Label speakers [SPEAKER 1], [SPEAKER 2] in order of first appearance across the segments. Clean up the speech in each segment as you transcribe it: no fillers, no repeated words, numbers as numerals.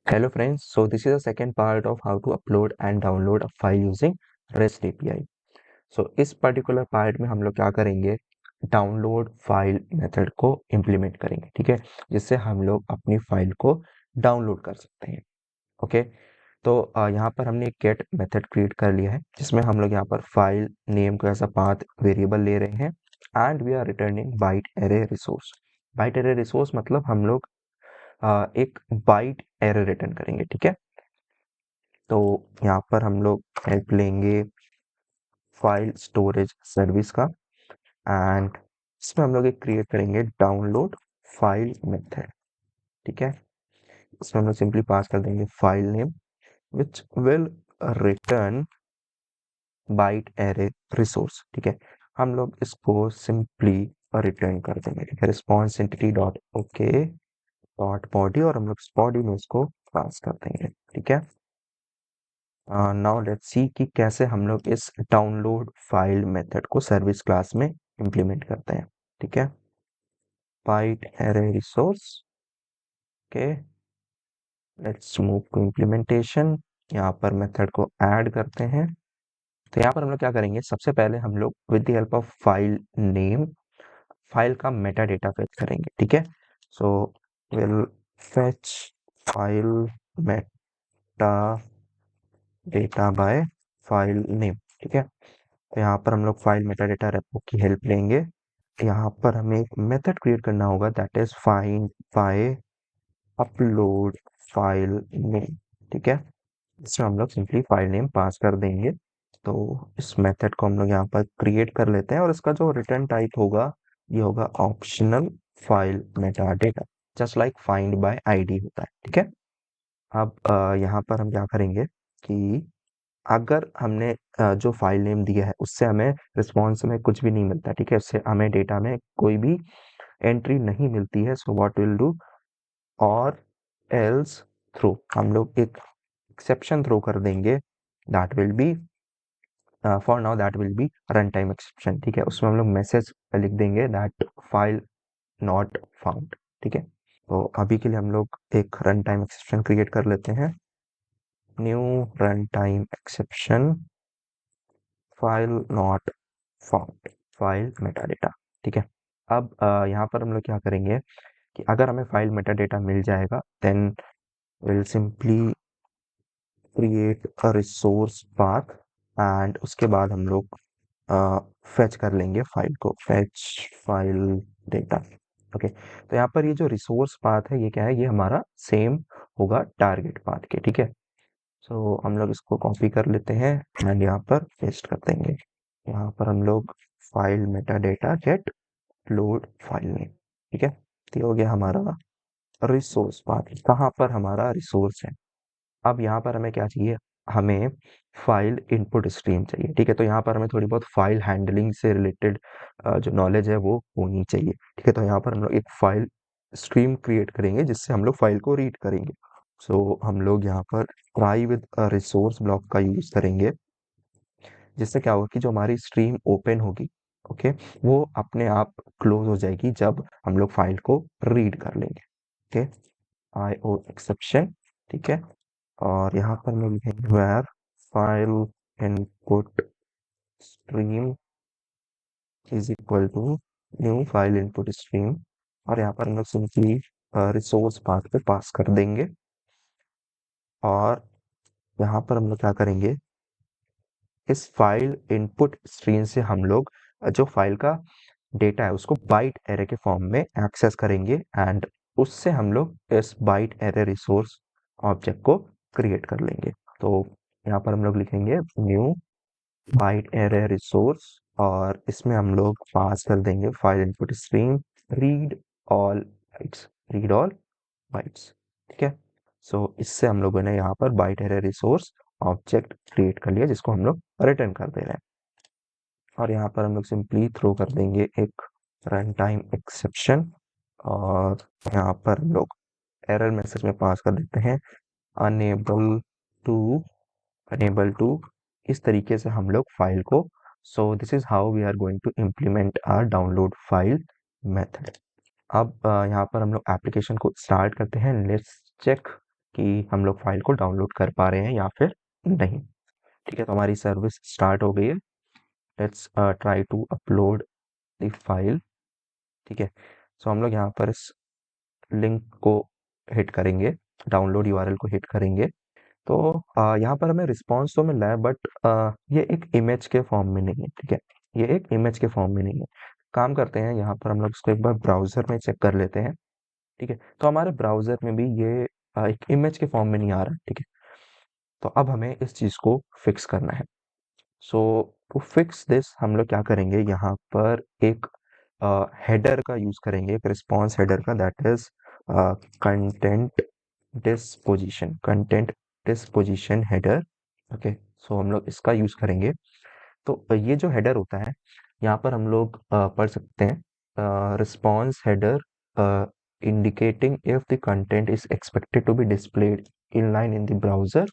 [SPEAKER 1] Hello friends, so this is the second part of how to upload and download a file using REST API. So इस particular part में हम लोग क्या करेंगे, download file method को implement करेंगे, ठीक है, जिससे हम लोग अपनी फाइल को डाउनलोड कर सकते हैं। ओके, तो यहाँ पर हमने एक गेट मेथड क्रिएट कर लिया है, जिसमें हम लोग यहाँ पर फाइल नेम को ऐसा पाथ वेरिएबल ले रहे हैं and we are returning byte array resource. Byte array resource मतलब हम लोग एक बाइट एरे रिटर्न करेंगे, ठीक है। तो यहाँ पर हम लोग हेल्प लेंगे फाइल स्टोरेज सर्विस का एंड इसमें हम लोग एक क्रिएट करेंगे डाउनलोड फाइल मेथड, ठीक है। इसमें हम लोग सिंपली पास कर देंगे file name which will return byte array resource, ठीक है। हम लोग इसको सिंपली रिटर्न कर देंगे, ठीक है, response entity dot okay dot body, और हम लोग इस बॉडी में इसको पास कर देंगे, ठीक है। नाउ लेट्स सी कि कैसे हम लोग इस डाउनलोड फाइल मेथड को सर्विस क्लास में इम्प्लीमेंट करते हैं, ठीक है। Byte array resource, okay, let's move to implementation. यहाँ पर मेथड को ऐड करते हैं। तो यहाँ पर हम लोग क्या करेंगे, सबसे पहले हम लोग with the help of file name file का मेटा डेटा फेच करेंगे, ठीक है। So will fetch file Meta data bye file name, ठीक है। तो यहाँ पर हम लोग फाइल मेटा डेटा रेपो की हेल्प लेंगे। यहाँ पर हमें एक मेथड क्रिएट करना होगा that is find by upload file name, ठीक है। इसमें हम लोग सिंपली फाइल नेम पास कर देंगे। तो इस मेथड को हम लोग यहाँ पर क्रिएट कर लेते हैं और इसका जो रिटर्न टाइप होगा ये होगा optional file Meta data, just like find by ID होता है, ठीक है। अब यहाँ पर हम क्या करेंगे कि अगर हमने जो फाइल नेम दिया है उससे हमें रिस्पॉन्स में कुछ भी नहीं मिलता, ठीक है, उससे हमें डेटा में कोई भी एंट्री नहीं मिलती है, सो व्हाट विल डू, और एल्स थ्रो, हम लोग एक एक्सेप्शन थ्रो कर देंगे that will be for now that will be run time exception, ठीक है। उसमें हम लोग मैसेज लिख देंगे दैट फाइल नॉट फाउंड, ठीक है। तो अभी के लिए हम लोग एक रन टाइम एक्सेप्शन क्रिएट कर लेते हैं, new run time exception file not found file Meta data, ठीक है। अब यहाँ पर हम लोग क्या करेंगे कि अगर हमें फाइल मेटा डेटा मिल जाएगा then will simply create a resource path and उसके बाद हम लोग फेच कर लेंगे फाइल को, फेच फाइल डेटा, ओके। तो यहाँ पर ये जो रिसोर्स पाथ है ये क्या है, ये हमारा सेम होगा टारगेट पाथ के, ठीक है। सो हम लोग इसको कॉपी कर लेते हैं एंड यहाँ पर पेस्ट कर देंगे। यहाँ पर हम लोग file Meta data gate load file name, ठीक है। तो ये हो गया हमारा रिसोर्स पाथ, कहाँ पर हमारा रिसोर्स है। अब यहाँ पर हमें क्या चाहिए, हमें फाइल इनपुट स्ट्रीम चाहिए, ठीक है। तो यहाँ पर हमें थोड़ी बहुत फाइल हैंडलिंग से रिलेटेड जो नॉलेज है वो होनी चाहिए, ठीक है। तो यहाँ पर हम लोग एक फाइल स्ट्रीम क्रिएट करेंगे जिससे हम लोग फाइल को रीड करेंगे। सो हम लोग यहाँ पर ट्राई विद रिसोर्स ब्लॉक का यूज करेंगे, जिससे क्या होगा कि जो हमारी स्ट्रीम ओपन होगी, ओके, वो अपने आप क्लोज हो जाएगी जब हम लोग फाइल को रीड कर लेंगे, ओके। IO एक्सेप्शन, ठीक है। और यहाँ पर मैं लिखेंगे where file input stream is equal to new file input stream, और यहाँ पर हम लोग सिंपली रिसोर्स पाथ पे पास कर देंगे। और यहाँ पर हम लोग क्या करेंगे, इस फाइल इनपुट स्ट्रीम से हम लोग जो फाइल का डेटा है उसको बाइट एरे के फॉर्म में एक्सेस करेंगे एंड उससे हम लोग इस बाइट एरे रिसोर्स ऑब्जेक्ट को क्रिएट कर लेंगे। तो यहाँ पर हम लोग लिखेंगे न्यू बाइट एरे रिसोर्स और इसमें हम लोग पास कर देंगे file input stream read all bytes, read all bytes, ठीक है। सो इससे हम लोगों ने यहाँ पर byte array resource object create कर लिया जिसको हम लोग रिटर्न कर दे रहे हैं। और यहाँ पर हम लोग सिंपली थ्रो कर देंगे एक रन टाइम एक्सेप्शन, और यहाँ पर हम लोग एरर मैसेज में पास कर देते हैं अनेबल टू, अनेबल टू, इस तरीके से हम लोग फाइल को, so this is how we are going to implement our download file method. अब यहाँ पर हम लोग एप्लीकेशन को स्टार्ट करते हैं, लेट्स चेक कि हम लोग फाइल को डाउनलोड कर पा रहे हैं या फिर नहीं। ठीक है, तो हमारी सर्विस स्टार्ट हो गई है। Let's try to upload the file. ठीक है, सो हम लोग यहाँ पर इस लिंक को हिट करेंगे, डाउनलोड यूआरएल को हिट करेंगे। तो यहाँ पर हमें रिस्पॉन्स तो मिल रहा है, बट ये एक इमेज के फॉर्म में नहीं है। ठीक है, ये एक इमेज के फॉर्म में नहीं है। काम करते हैं, यहाँ पर हम लोग इसको एक बार ब्राउजर में चेक कर लेते हैं। ठीक है, तो हमारे ब्राउजर में भी ये एक इमेज के फॉर्म में नहीं आ रहा है। ठीक है, तो अब हमें इस चीज़ को फिक्स करना है। सो टू फिक्स दिस हम लोग क्या करेंगे, यहाँ पर एक हेडर का यूज़ करेंगे, एक रिस्पॉन्स हेडर का, that is content disposition header. Okay, so हम लोग इसका यूज़ करेंगे। तो ये जो हेडर होता है, यहाँ पर हम लोग पढ़ सकते हैं response header indicating if the content is expected to be displayed inline in the browser,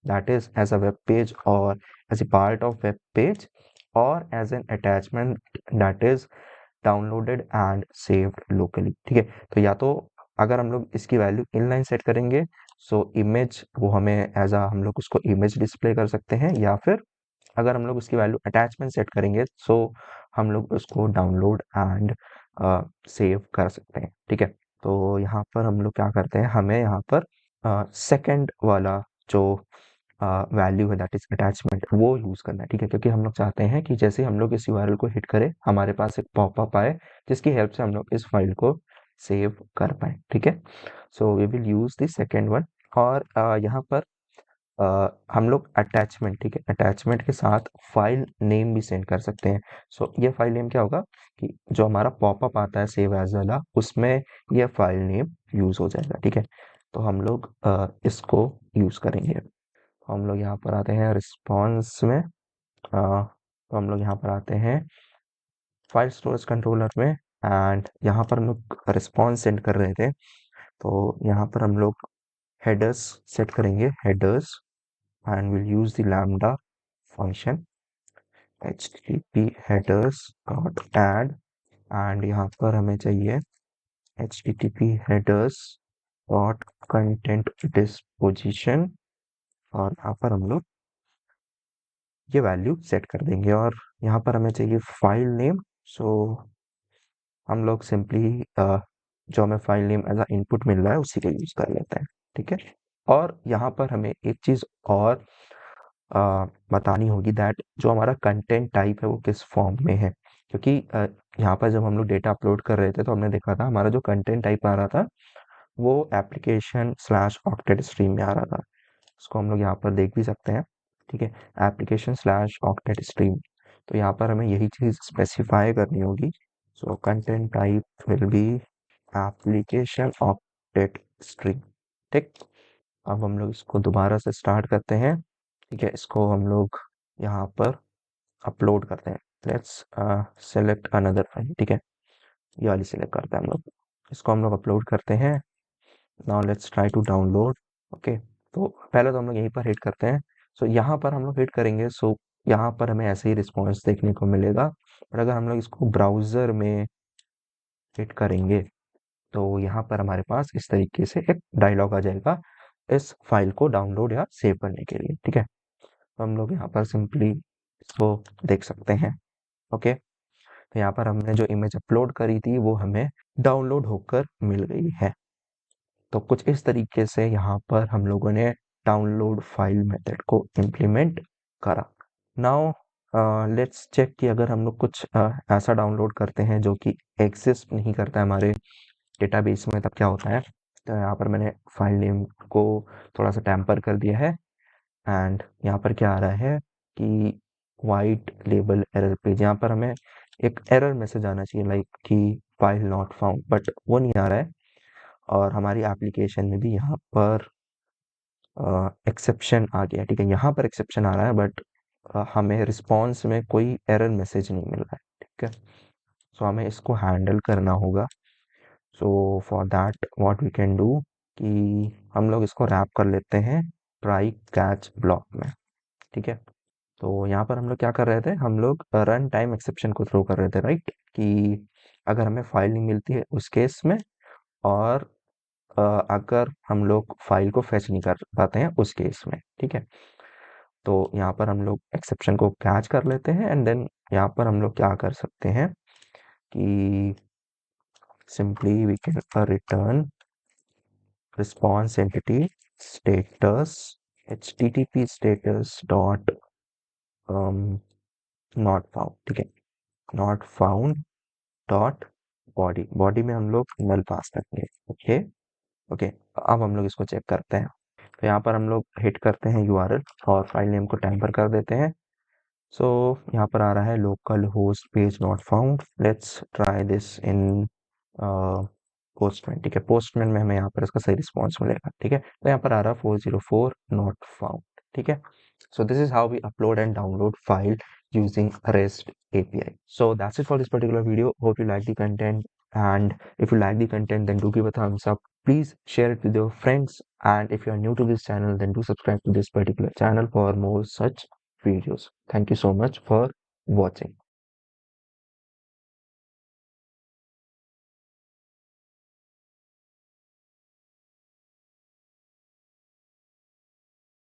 [SPEAKER 1] that is as a web page or as a part of web page or as an attachment that is downloaded and saved locally. ठीक है, तो या तो अगर हम लोग इसकी value inline set करेंगे, सो इमेज वो हमें एज अ हम लोग उसको इमेज डिस्प्ले कर सकते हैं, या फिर अगर हम लोग उसकी वैल्यू अटैचमेंट सेट करेंगे, सो हम लोग उसको डाउनलोड एंड सेव कर सकते हैं। ठीक है, तो यहाँ पर हम लोग क्या करते हैं, हमें यहाँ पर सेकंड वाला जो वैल्यू है, दैट इज अटैचमेंट, वो यूज़ करना है। ठीक है, क्योंकि हम लोग चाहते हैं कि जैसे हम लोग इस यूआरएल को हिट करें, हमारे पास एक पॉपअप आए जिसकी हेल्प से हम लोग इस फाइल को सेव कर पाए। ठीक है, so we will use the second one. और यहाँ पर हम लोग अटैचमेंट, ठीक है, अटैचमेंट के साथ फाइल नेम भी सेंड कर सकते हैं। सो ये फाइल नेम क्या होगा कि जो हमारा पॉपअप आता है सेव एज वाला, उसमें ये फाइल नेम यूज़ हो जाएगा। ठीक है, तो हम लोग इसको यूज़ करेंगे। तो हम लोग यहाँ पर आते हैं रिस्पॉन्स में, तो हम लोग यहाँ पर आते हैं फाइल स्टोरेज कंट्रोलर में, एंड यहाँ पर हम लोग रिस्पॉन्स सेंड कर रहे थे, तो यहाँ पर हम लोग हेडर्स सेट करेंगे, headers, and we'll use the lambda function http headers dot add, and यहाँ पर हमें चाहिए http headers dot content disposition, और यहाँ पर हम लोग ये वैल्यू सेट कर देंगे। और यहाँ पर हमें चाहिए फाइल नेम, सो हम लोग सिंपली जो हमें file name as a input मिल रहा है उसी को यूज कर लेते हैं। ठीक है, और यहाँ पर हमें एक चीज़ और बतानी होगी, दैट जो हमारा कंटेंट टाइप है वो किस फॉर्म में है। क्योंकि यहाँ पर जब हम लोग डेटा अपलोड कर रहे थे, तो हमने देखा था हमारा जो कंटेंट टाइप आ रहा था वो एप्लीकेशन स्लैश ऑक्टेट स्ट्रीम में आ रहा था। इसको हम लोग यहाँ पर देख भी सकते हैं। ठीक है, एप्लीकेशन स्लैश ऑक्टेट स्ट्रीम, तो यहाँ पर हमें यही चीज़ स्पेसिफाई करनी होगी। So content type will be application octet stream. ठीक, अब हम लोग इसको दोबारा से स्टार्ट करते हैं। ठीक है, इसको हम लोग यहाँ पर अपलोड करते हैं। Let's select another file. ठीक है, ये वाली सेलेक्ट करते हैं हम लोग, इसको हम लोग अपलोड करते हैं। Now let's try to download. Okay, तो पहले तो हम लोग यहीं पर हिट करते हैं। सो यहाँ पर हम लोग हिट करेंगे, सो यहाँ पर हमें ऐसे ही रिस्पॉन्स देखने को मिलेगा। और अगर हम लोग इसको ब्राउज़र में हिट करेंगे, तो यहाँ पर हमारे पास इस तरीके से एक डायलॉग आ जाएगा इस फाइल को डाउनलोड या सेव करने के लिए। ठीक है, तो हम लोग यहाँ पर सिंपली इसको देख सकते हैं। ओके, तो यहाँ पर हमने जो इमेज अपलोड करी थी वो हमें डाउनलोड होकर मिल गई है। तो कुछ इस तरीके से यहाँ पर हम लोगों ने डाउनलोड फाइल मेथड को इम्प्लीमेंट करा। नाउ लेट्स चेक कि अगर हम लोग कुछ ऐसा डाउनलोड करते हैं जो कि एग्जिस्ट नहीं करता है हमारे डेटाबेस में, तब क्या होता है। तो यहाँ पर मैंने फाइल नेम को थोड़ा सा टैम्पर कर दिया है, एंड यहाँ पर क्या आ रहा है कि वाइट लेबल एरर पेज, यहाँ पर हमें एक एरर मैसेज आना चाहिए लाइक कि फाइल नॉट फाउंड, बट वो नहीं आ रहा है। और हमारी एप्लीकेशन में भी यहाँ पर एक्सेप्शन आ गया। ठीक है, यहाँ पर एक्सेप्शन आ रहा है, बट हमें रिस्पॉन्स में कोई एरर मैसेज नहीं मिल रहा है। ठीक है, सो हमें इसको हैंडल करना होगा। So for that what we can do कि हम लोग इसको रैप कर लेते हैं ट्राई कैच ब्लॉक में। ठीक है, तो यहाँ पर हम लोग क्या कर रहे थे, हम लोग रन टाइम एक्सेप्शन को थ्रो कर रहे थे, राइट, कि अगर हमें फाइल नहीं मिलती है उस केस में, और अगर हम लोग फाइल को फेच नहीं कर पाते हैं उस केस में, ठीक है। तो यहाँ पर हम लोग एक्सेप्शन को कैच कर लेते हैं एंड देन यहाँ पर हम लोग क्या कर सकते हैं कि simply we can return response entity status http status dot not found, ठीक है, not found dot बॉडी में हम लोग नल पास करेंगे। ओके ओके, अब हम लोग इसको चेक करते हैं। तो यहाँ पर हम लोग हिट करते हैं यूआरएल और फाइल नेम को टेम्पर कर देते हैं। सो यहाँ पर आ रहा है local host page not found. Let's try this in postman, ठीक है। पोस्टमैन में हमें यहाँ पर इसका सही रिस्पॉन्स मिलेगा, ठीक है। तो यहाँ पर आ रहा है 404 नॉट फाउंड, ठीक है। So this is how we upload and download file using REST API. So that's it for this particular video. Hope you like the content, and if you like the content then do give a thumbs up. Please share it with your friends, and if you are new to this channel then do subscribe to this particular channel for more such videos. Thank you so much for watching.